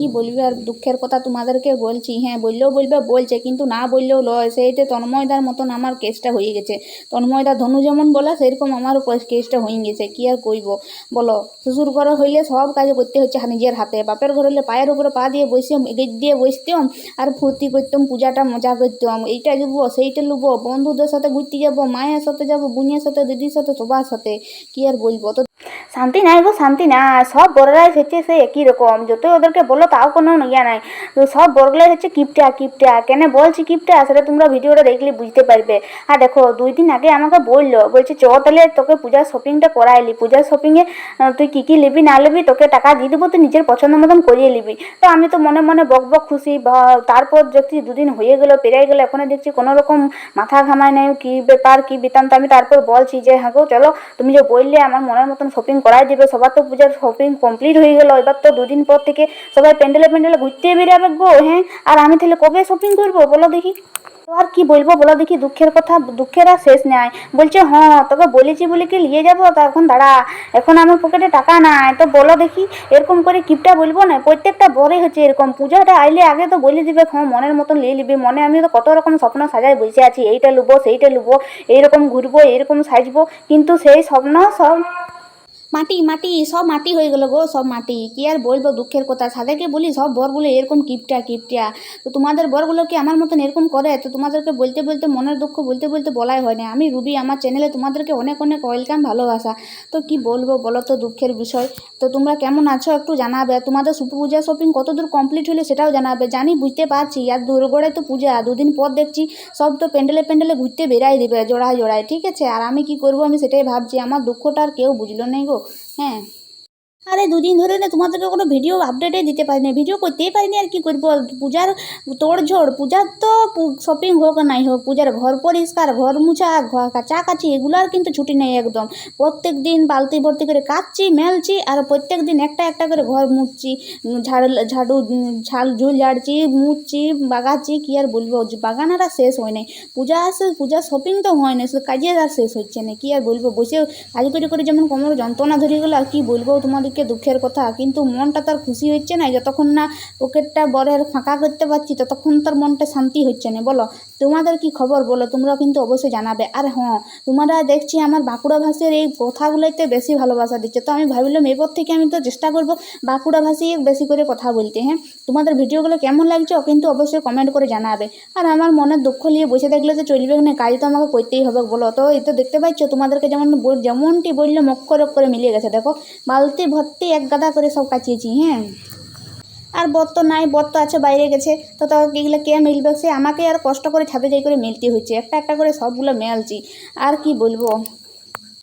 কি বলবি আর দুঃখের কথা তোমাদেরকে বলছি। হ্যাঁ, বললেও বলবে বলছে, কিন্তু না বললেও লয়। সেইটা তন্ময়দার মতন আমার কেসটা হয়ে গেছে। তন্ময়দা ধনু যেমন বলা সেরকম আমারও কেসটা হয়ে গেছে। কি আর কইব বলো। শ্বশুর ঘরে হইলে সব কাজ করতে হচ্ছে নিজের হাতে, বাপের ঘরে হলে পায়ের উপরে পা দিয়ে বসে গেট দিয়ে বসতাম আর ফুর্তি করতাম, পূজাটা মজা করতাম। এইটা লুবো সেইটা লুবো, বন্ধুদের সাথে ঘুরতে যাবো, মায়ের সাথে যাবো, বোনের সাথে, দিদির সাথে, সবার সাথে। কি আর বলবো। তো শান্তি নাই গো, শান্তি নাই। সব বড়রাই হচ্ছে সে একই রকম, যতই ওদেরকে বলো তাও কোনো ইয়া নাই। তো সব বড়গুলাই হচ্ছে কিপটা কিপটা। কেন বলছি কিপটা, সেটা তোমরা ভিডিওটা দেখলে বুঝতে পারবে। আর দেখো, 2 দিন আগে আমাকে বলছে চ তাহলে তোকে পূজার শপিংটা করাইলি, পূজার শপিংয়ে তুই কী কী নিবি না নিবি তোকে টাকা দিয়ে দেবো, তুই নিজের পছন্দ মতন করিয়ে নিবি। তো আমি তো মনে মনে বক বক খুশি। তারপর দেখছি 2 দিন হয়ে গেলো, পেরিয়ে গেলো, এখন দেখছি কোনো রকম মাথা ঘামায় নেই কী ব্যাপার কী বৃত্তান্ত। আমি তারপর বলছি যে হ্যাঁ গো চলো, তুমি যে বললে আমার মনের মতন শপিং করাই দেবে। সবার তো পূজার শপিং কমপ্লিট হয়ে গেল, এবার তো 2 দিন পর থেকে সবাই প্যান্ডেলে প্যান্ডেলে ঘুরতে বেরাবে গো। হ্যাঁ, আর আমি তাহলে কবে শপিং করবো বলো দেখি। তো আর কি বলবো বলো দেখি, দুঃখের কথা, দুঃখের আর শেষ নেই। বলছে হ্যাঁ তোকে বলেছি বলে কি নিয়ে যাবো, তা এখন দাঁড়া, এখন আমার পকেটে টাকা নাই। তো বলো দেখি, এরকম করে কিপটা বলবো না? প্রত্যেকটা বড়ই হচ্ছে এরকম। পূজাটা আইলে আগে তো বলে দিবে হ্যাঁ মনের মতন নিয়ে নিবি। মনে আমি তো কত রকম স্বপ্ন সাজায় বসে আছি, এইটা লুবো সেইটা লুবো, এইরকম ঘুরবো এইরকম সাজবো, কিন্তু সেই স্বপ্ন সব মাটি মাটি, সব মাটি হয়ে গেল গো, সব মাটি। কি আর বলবো দুঃখের কথা। সাদেকে বলি সব বরগুলো এরকম কিপটা কিপটা। তো তোমাদের বরগুলো কি আমার মতন এরকম করে? তো তোমাদেরকে বলতে বলতে মনের দুঃখ বলতে বলতে বলাই হয় না। আমি রুবি, আমার চ্যানেলে তোমাদেরকে অনেক অনেক ওয়েলকাম, ভালোবাসা। তো কি বলবো বলো তো, দুঃখের বিষয়। তো তোমরা কেমন আছো একটু জানাবে। তোমাদের পূজা শপিং কত দূর কমপ্লিট হলো সেটাও জানাবে। জানি বুঝতে পারছি, আর দুর্গড়ায় তো পূজা, 2 দিন পর দেখছি সব তো প্যান্ডেলে প্যান্ডেলে ঘুরতে বেরাই দেবে জোড়ায় জোড়ায়। ঠিক আছে, আর আমি কি করবো, আমি সেটাই ভাবছি। আমার দুঃখটা আর কেউ বুঝলো নেই গো। হ্যাঁ, আরে 2 দিন ধরে না তোমাদেরকে কোনো ভিডিও আপডেটে দিতে পারিনি, ভিডিও করতেই পারিনি। আর কি করবো, পূজার তোড়ঝোড়। পূজার তো শপিং হোক আর নাই হোক, পূজার ঘর পরিষ্কার, ঘর মুছা, ঘর কাচাকাচি, এগুলো আর কিন্তু ছুটি নেই একদম। প্রত্যেক দিন বালতি ভর্তি করে কাচ্ছি মেলছি, আর প্রত্যেক দিন একটা একটা করে ঘর মুছছি, ঝাড়ু ঝুল ঝাড়ছি, মুছছি, বাগাচ্ছি। কি আর বলবো, বাগানার আর শেষ হয় নাই। পূজা আসে, পূজার শপিং তো হয় না, শুধু কাজের আর শেষ হচ্ছে না। কি আর বলবো, বসে কাজ করে করে যেমন কোমর যন্ত্রণা ধরে গেলো। আর কি বলবো তোমাদেরকে দুঃখের কথা, কিন্তু মনটা তার খুশি হচ্ছে না। যতক্ষণ না পকেটটা বরের ফাঁকা করতে পারছি ততক্ষণ তার মনটা শান্তি হচ্ছে না। বলো তোমাদের কি খবর বলো, তোমরা কিন্তু অবশ্যই জানাবে। আর হ্যাঁ, তোমরা দেখছি আমার বাঁকুড়া ভাষার এই কথাগুলোতে বেশি ভালোবাসা দিচ্ছে। তো আমি ভাবলাম এরপর থেকে আমি তো চেষ্টা করবো বাঁকুড়া ভাষায় বেশি করে কথা বলতে। হ্যাঁ, তোমাদের ভিডিওগুলো কেমন লাগছে কিন্তু অবশ্যই কমেন্ট করে জানাবে। আর আমার মনের দুঃখ নিয়ে বসে থাকলে তো চলবে না, কাজ তো আমাকে করতেই হবে বলো। তো এই তো দেখতে পাচ্ছ তোমাদেরকে যেমনটি বললে মক্কর করে মিলিয়ে গেছে। দেখো, বালতি ভর্তি এক গাদা করে সব কাচিয়েছি। হ্যাঁ, আর বর তো নাই, বর তো আছে বাইরে গেছে। তো এগুলো কে মিলবে, সে আমাকে আর কষ্ট করে ছাদে যাই করে মিলতে হচ্ছে, একটা একটা করে সবগুলো মেলছি। আর কি বলবো,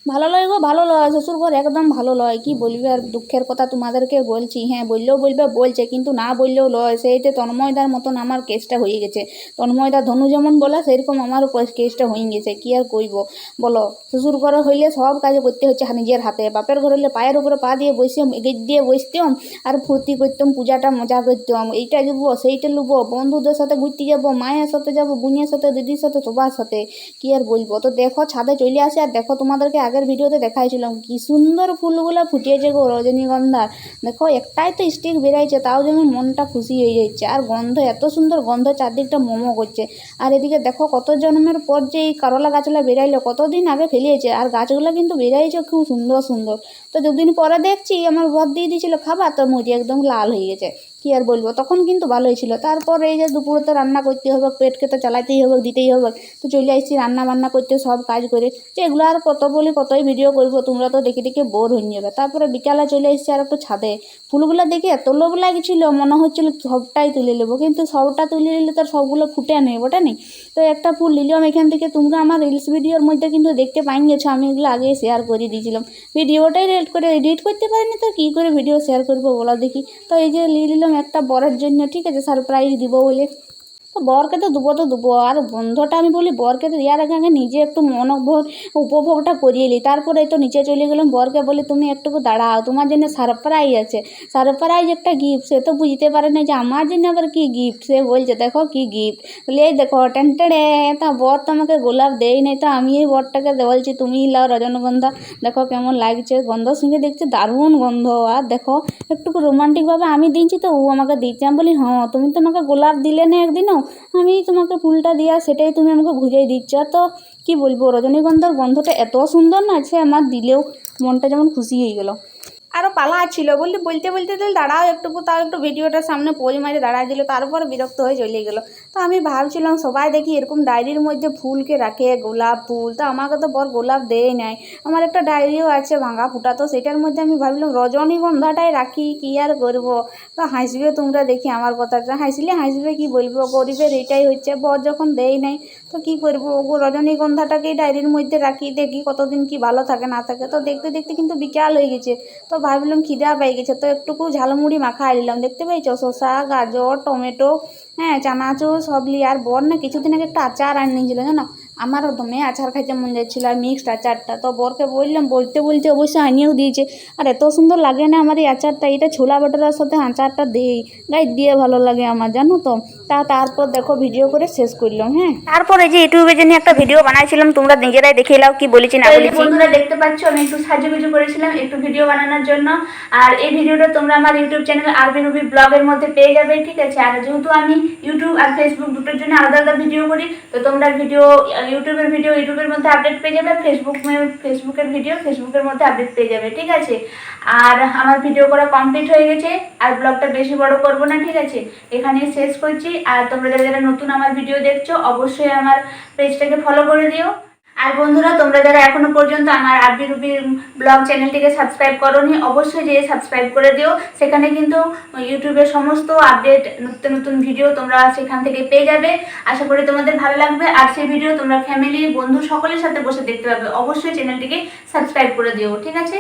ভালো লয় গো, ভালো লয়। শ্বশুর ঘর একদম ভালো লয়। কি বলবি আর দুঃখের কথা তোমাদেরকে বলছি। হ্যাঁ, বললেও বলবে বলছে, কিন্তু না বললেও লয়। সেইটা তন্ময়দার মতন আমার কেসটা হয়ে গেছে। তন্ময়দা ধনু যেমন বলা সেরকম আমারও কেসটা হয়ে গেছে। কি আর কইব বলো। শ্বশুর ঘরে হইলে সব কাজ করতে হচ্ছে নিজের হাতে, বাপের ঘরে হলে পায়ের উপরে পা দিয়ে বসে গেট দিয়ে বসতাম আর ফুর্তি করতাম, পূজাটা মজা করতাম। এইটা লুবো সেইটা লুবো, বন্ধুদের সাথে ঘুরতে যাবো, মায়ের সাথে যাবো, বোনের সাথে, দিদির সাথে, সবার সাথে। কি আর বলবো। তো দেখো ছাদে চলে আসে, আর দেখো তোমাদেরকে আগের ভিডিওতে দেখাইছিলাম কি সুন্দর ফুলগুলো ফুটিয়েছে গো রজনীগন্ধার। দেখো একটাই তো স্টিক বেরাইছে, তাও যেমন মনটা খুশি হয়ে যাচ্ছে। আর গন্ধ এত সুন্দর গন্ধ, চারদিকটা মোমো করছে। আর এদিকে দেখো কত জন্মের পর যে এই করলা গাছগুলো বেরাইলো, কতদিন আগে ফেলিয়েছে, আর গাছগুলো কিন্তু বেরাইছে খুব সুন্দর সুন্দর। তো 2 দিন পরে দেখছি আমার ঘর দিয়ে দিয়েছিল খাবার, তো মুড়ি একদম লাল হয়ে গেছে। কি আর বলবো, তখন কিন্তু ভালোই ছিল। তারপর এই যে দুপুরে তো রান্না করতে হবে, পেটকে তো চালাতেই হবে, দিতেই হবে। তো চলে আসছি রান্না বান্না করতে, সব কাজ করে। তো এগুলো আর কত বলি কতই ভিডিও করবো, তোমরা তো দেখে দেখে বোর হয়ে যাবে। তারপরে বিকালে চলে এসেছি আর একটু ছাদে। ফুলগুলো দেখে এত লোভ লাগছিল, মনে হচ্ছিল সবটাই তুলে নেবো, কিন্তু সবটা তুলে নিলে তো সবগুলো ফুটে নেই, ওটা নেই। তো একটা ফুল নিলাম এখান থেকে। তোমরা আমার রিলস ভিডিওর মধ্যে কিন্তু দেখতে পাই গেছো, আমি এগুলো আগে শেয়ার করে দিয়েছিলাম। ভিডিওটাই এডিট করতে পারিনি, তো কী করে ভিডিও শেয়ার করবো বলো দেখি। তো এই যে নিয়ে নিলাম একটা বরের জন্য, ঠিক আছে, সারপ্রাইজ দিব বলে। তো তো বরকে তো দেবো আর গন্ধটা আমি বলি বরকে তো দেওয়ার আগে আগে নিজে একটু উপভোগটা করিয়ে নিই, তারপরে তো নিচে চলে গেলাম। বরকে বলি তুমি একটুকু দাঁড়াও, তোমার জন্য সারপ্রাইজ আছে। সারপ্রাইজ একটা গিফট, সে তো বুঝতে পারে না যে আমার জন্য আবার কী গিফট। সে বলছে দেখো কী গিফট, বলে এই দেখো টেনটেড়ে। তা বর তো আমাকে গোলাপ দেই নাই, তো আমি এই বরটাকে বলছি তুমি লাও রজনীগন্ধা, দেখো কেমন লাগছে। গন্ধ শুনে দেখছি দারুণ গন্ধ। আর দেখো একটুকু রোমান্টিকভাবে আমি দিয়েছি, তো ও আমাকে দিচ্ছে। আমি বলি হ্যাঁ তুমি তো আমাকে গোলাপ দিলে না একদিনও, আমি তোমাকে ফুলটা দিয়া সেটাই তুমি আমাকে বুঝিয়ে দিচ্ছ। তো কি বলবো, রজনীগন্ধার গন্ধটা এত সুন্দর না, সে আমার দিলেও মনটা যেমন খুশি হয়ে গেল। আরও পালা ছিল বলতে বলতে বলতে তাহলে দাঁড়াও একটুকু, তাও একটু ভিডিওটার সামনে পোজ মারি দাঁড়ায় দিল, তারপর বিরক্ত হয়ে চলে গেলো। তো আমি ভাবছিলাম সবাই দেখি এরকম ডায়েরির মধ্যে ফুলকে রাখে, গোলাপ ফুল, তো আমাকে তো বর গোলাপ দেয় নাই। আমার একটা ডায়েরিও আছে ভাঙা ফুটা, তো সেটার মধ্যে আমি ভাবলাম রজনীগন্ধাটাই রাখি, কী আর করবো। তো হাসবে তোমরা দেখি আমার কথাটা, হাসলে হাসবে, কি বলবো, গরিবের এটাই হচ্ছে, বর যখন দেয় নাই তো কী করবো, ও রজনীগন্ধাটাকেই ডায়েরির মধ্যে রাখি, দেখি কতদিন কি ভালো থাকে না থাকে। তো দেখতে দেখতে কিন্তু বিকাল হয়ে গেছে, তো ভাবলাম খিদা পেয়ে গেছে, তো একটুকু ঝালমুড়ি মাখা নিলাম। দেখতে পেয়েছো শসা, গাজর, টমেটো, হ্যাঁ চানাচুর সব নিয়ে। আর বর না কিছুদিন আগে একটা আচার আনিয়েছিল জানো, আমারও দমে আচার খাইতে মন যাচ্ছিল, আর মিক্সড আচারটা। তো বরকে বললাম, বলতে বলতে অবশ্যই আনিয়েও দিয়েছে। আর এত সুন্দর লাগে না আমার এই আচারটা, এটা ছোলা বাটারার সাথে আচারটা দেই গাই দিয়ে ভালো লাগে আমার, জানো তো। তারপর দেখো ভিডিও করে শেষ করলাম। হ্যাঁ, তারপরে যে ইউটিউবে জন্য একটা ভিডিও বানাইছিলাম, তোমরা নিজেরাই দেখে নাও কি বলেছি না বলেছি। বন্ধুরা দেখতে পাচ্ছ আমি একটু সাজুগুজু করেছিলাম একটু ভিডিও বানানোর জন্য। আর এই ভিডিওটা তোমরা আমার ইউটিউব চ্যানেল আরবি রুবি ব্লগের মধ্যে পেয়ে যাবে, ঠিক আছে। আর যেহেতু আমি ইউটিউব আর ফেসবুক দুটোর জন্য আলাদা আলাদা ভিডিও করি, তো তোমরা ভিডিও ইউটিউবের ভিডিও ইউটিউবের মধ্যে আপডেট পেয়ে যাবে, ফেসবুকের ভিডিও ফেসবুকের মধ্যে আপডেট পেয়ে যাবে, ঠিক আছে। আর আমার ভিডিও করা কমপ্লিট হয়ে গেছে, আর ব্লগটা বেশি বড় করব না, ঠিক আছে, এখানে শেষ করছি। আর তোমরা যারা যারা নতুন আমার ভিডিও দেখছো অবশ্যই আমার পেজটাকে ফলো করে দিও। আর বন্ধুরা তোমরা যারা এখনো পর্যন্ত আমার আরবি রুবি ব্লগ চ্যানেলটিকে সাবস্ক্রাইব করোনি অবশ্যই যেয়ে সাবস্ক্রাইব করে দিও। সেখানে কিন্তু ইউটিউবের সমস্ত আপডেট নতুন নতুন ভিডিও তোমরা সেখান থেকে পেয়ে যাবে। আশা করি তোমাদের ভালো লাগবে, আর সেই ভিডিও তোমরা ফ্যামিলি বন্ধু সকলের সাথে বসে দেখতে পাবে। অবশ্যই চ্যানেলটিকে সাবস্ক্রাইব করে দিও, ঠিক আছে।